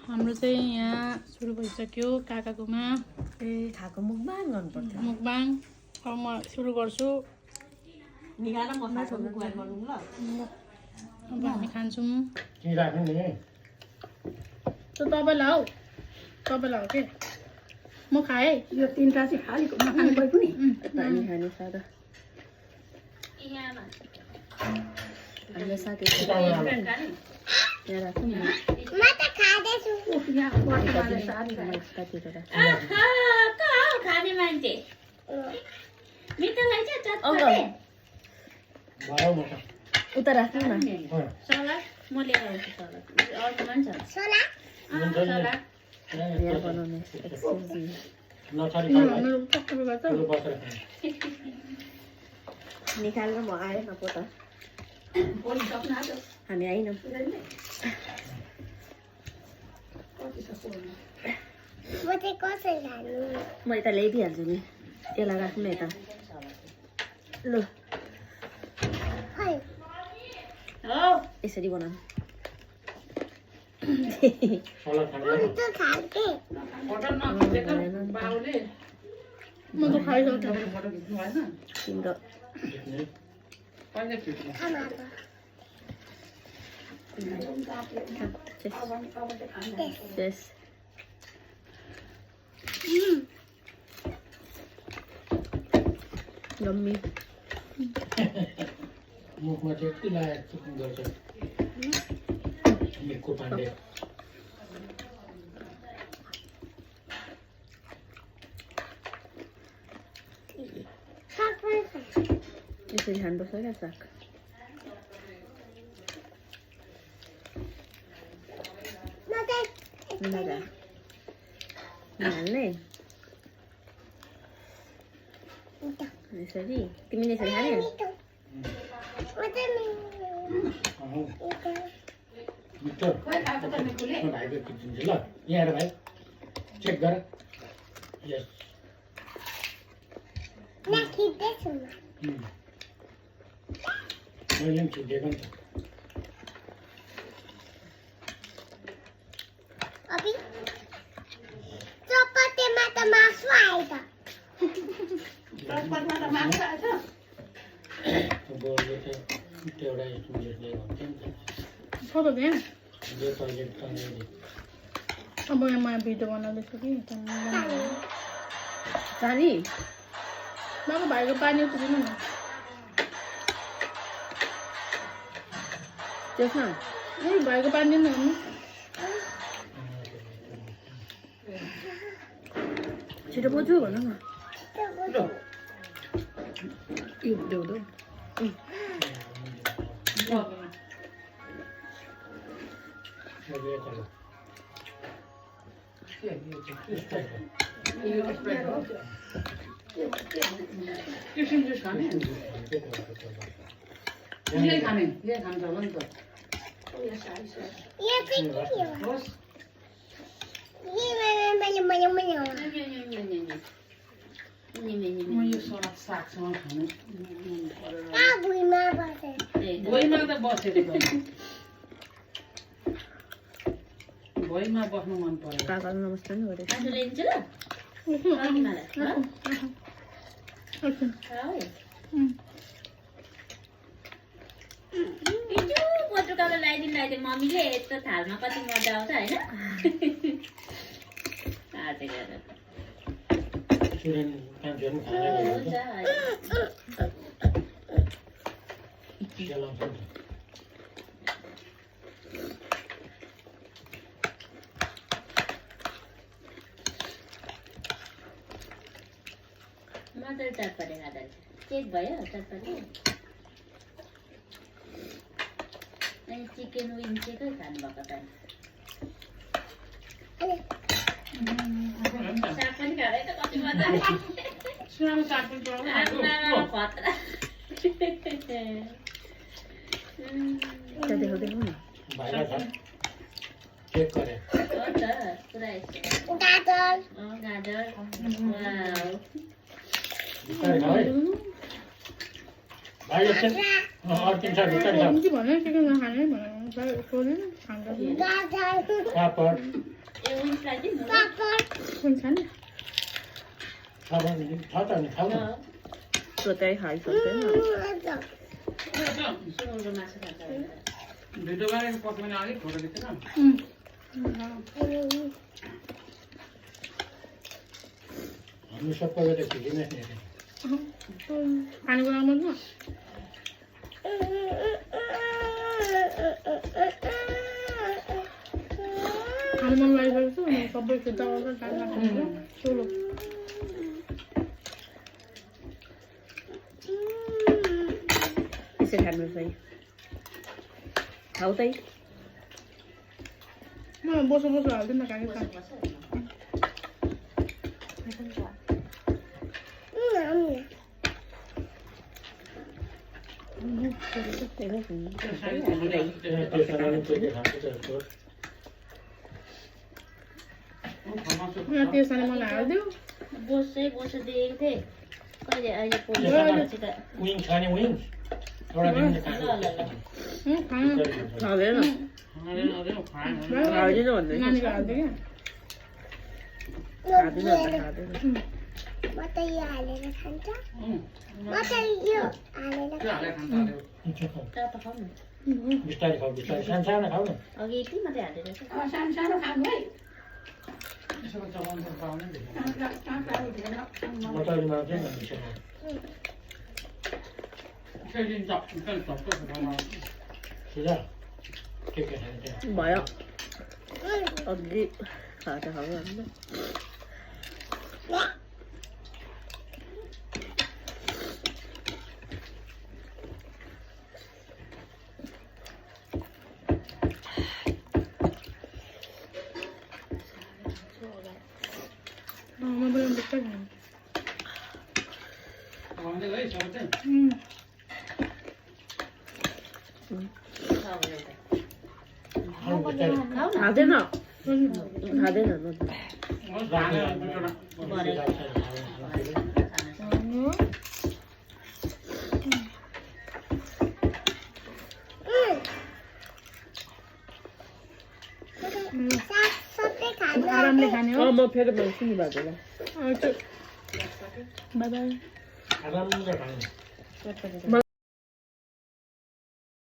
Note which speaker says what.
Speaker 1: हाम्रो चाहिँ यहाँ सुरु भइसक्यो काकाकोमा
Speaker 2: खाएको मुखबाङ गर्नुपर्छ
Speaker 1: मुखबाङ। अब म सुरु गर्छु।
Speaker 2: निकाल मसला मुखबाङ गरौँ ल
Speaker 1: अब हामी खान्छौँ।
Speaker 3: के राख्नु नि
Speaker 1: त्यो तपाईँलाई हौ के म खाएँ
Speaker 4: यो 3 राशि खालीको नखाने कोही पनि
Speaker 2: पानी खाने सादा हामीले साथी यहाँ राख्छौँ न
Speaker 4: यहाँ बर्तमानले सारी
Speaker 5: खाने मान्छे मिठो लाग्छ
Speaker 3: भयो म त
Speaker 2: उता राख्नु न
Speaker 5: सलाद म लिएर आउँछु सलाद अर्को पनि छ सलाद
Speaker 2: यहाँ बनाउने
Speaker 3: नछाडी
Speaker 1: मेरो टक्कर गर्छ।
Speaker 2: निकालेर म आएँ न पोता हामी आइनौँ म यता ल्याइदिइहाल्छु नि यसलाई राख्नु न यता ल यसरी बनाउनु
Speaker 3: सलाद खानु
Speaker 1: म त खाइसकेँ।
Speaker 2: तिम्रो yes यम्मी
Speaker 3: मुखमा चाहिँ यति लागेको चुक्नु गर्छ मिठो पाण्डे
Speaker 2: यसरी खानुपर्छ क्या साग हाल्ने यसरी तिमीले यसरी खाने
Speaker 3: मिठो भाइको खिचिन्छ ल यहाँ भाइ चेक गर यस मैले पनि खिचेको नि त बोलले चाहिँ एउटा स्टुडेन्टले भन्छ नि त
Speaker 1: छ त त्यहाँ
Speaker 3: जो टोइलेट तन्ने
Speaker 1: अब यहाँ म भिडियो बनाउँदैछु कि
Speaker 2: पानी
Speaker 1: बाबा भाइको पानी उठिदिनु न
Speaker 2: त्यसमा
Speaker 1: भाइको पानी दिनु न
Speaker 2: छिटो बोजू भन न यो देऊ देऊ
Speaker 4: यो सलाद सागसँग खानु भुइँमा त बसेको भुइँमा बस्नु मन पर्यो
Speaker 2: काकालाई नमस्कार नि गरेको
Speaker 5: आज ल्याइदिन्छु ल पटुकामा लगाइदिनु मम्मीले यस्तो थालमा कति मजा आउँछ होइन
Speaker 3: स्टुडेन्ट मान्छेहरू पनि खाने चलाउँछ नि
Speaker 5: मजाले चटपटे खाँदा चेक भयो चटपटे अनि चिकन विङ चाहिँ खै खानुभएको त साग पनि खाँदै त कति मजा
Speaker 4: सानो साग पनि
Speaker 5: खतरा
Speaker 2: त्यहाँ देखाउँदै न
Speaker 3: भाइलाई छ चेक गरे
Speaker 5: हो त पुरा यस्तो गाजर वाउ
Speaker 3: बिस्तारै खाऊ है भाइ एकछिन अर्किन्छ बिस्तारै खाऊ
Speaker 1: भने चिकन नखाने भनेर सोधेन
Speaker 3: पापड
Speaker 5: ए विन्सलाई दिनु न
Speaker 1: हुन्छ नि
Speaker 3: पापड छ त नि खाऊ न
Speaker 2: त्यो त्यही खाइसक्दैन
Speaker 5: सुँगुरको मासु खान्छ
Speaker 4: भिडियो गरेको पछि पनि अलिक फोटो खिच्छ न
Speaker 3: हामी सबैले त खिचिनै
Speaker 1: खानेको राम्रो न खानु मन लागिसकेको छ सबै फिर्ता गर्दा टाइम लाग्छ चलो
Speaker 2: यसरी खानु चाहिँ खाऊ त
Speaker 1: म बसो बसो हाल्दैन काकी खा त्यसरी मलाई हालिदियो
Speaker 5: बोसो दिएको थिएँ कहिले अहिले पोल्नु त
Speaker 3: विङ्स खाने विङ्स एउटा दिन
Speaker 2: खाँदैन खाँदैन भन्दै
Speaker 1: नानीको हालिदियो
Speaker 5: त खाऊ न
Speaker 3: बिस्तारै खाऊ बिस्तारै सानो खाऊ न
Speaker 5: अघि यति मात्रै हालेर
Speaker 3: मटरीमा चाहिँ सुझा के खान्छ
Speaker 2: भयो अघि खाँदा खाऊ अन्त
Speaker 1: म पनि बिस्तारै खानु
Speaker 2: खाँदैन खाँदैन
Speaker 1: आरामले खाने हो
Speaker 2: म फेरि भन्छु नि बाजेलाई
Speaker 1: बाई बाई
Speaker 3: आरामले खानु